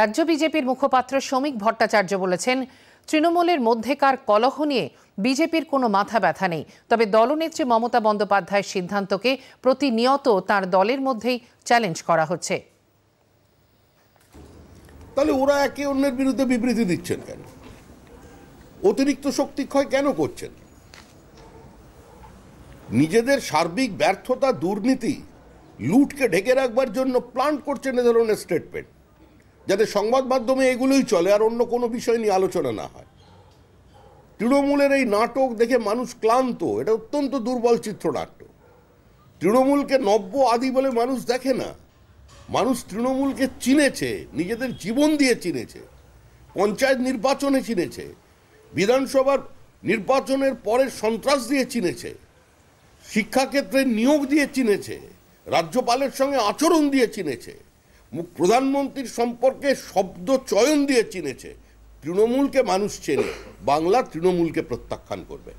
রাজ্য বিজেপির মুখপাত্র শ্রমিক ভট্টাচার্য বলেছেন, তৃণমূলের মধ্যেকার কলহ নিয়ে বিজেপির কোনো মাথা ব্যথা নেই। তবে দলনেত্রী মমতা বন্দ্যোপাধ্যায়ের সিদ্ধান্তকে প্রতিনিয়ত তার দলের মধ্যেই চ্যালেঞ্জ করা হচ্ছে। তাহলে ওরা একে অন্যের বিরুদ্ধে বিবৃতি দিচ্ছেন কেন? অতিরিক্ত শক্তি ক্ষয় কেন করছেন? নিজেদের সার্বিক ব্যর্থতা, দুর্নীতি, লুটকে ঢেকে রাখবার জন্য প্ল্যান করছেন এ ধরনের স্টেটমেন্ট, যাতে সংবাদ মাধ্যমে এগুলোই চলে আর অন্য কোনো বিষয় নিয়ে আলোচনা না হয়। তৃণমূলের এই নাটক দেখে মানুষ ক্লান্ত। এটা অত্যন্ত দুর্বল চিত্রনাট্য। তৃণমূলকে নব্য আদি বলে মানুষ দেখে না। মানুষ তৃণমূলকে চিনেছে, নিজেদের জীবন দিয়ে চিনেছে, পঞ্চায়েত নির্বাচনে চিনেছে, বিধানসভার নির্বাচনের পরের সন্ত্রাস দিয়ে চিনেছে, শিক্ষাক্ষেত্রে নিয়োগ দিয়ে চিনেছে, রাজ্যপালের সঙ্গে আচরণ দিয়ে চিনেছে, প্রধানমন্ত্রীর সম্পর্কে শব্দ চয়ন দিয়ে চিনেছে। তৃণমূলকে মানুষ চেনে, বাংলা তৃণমূলকে প্রত্যাখ্যান করবে।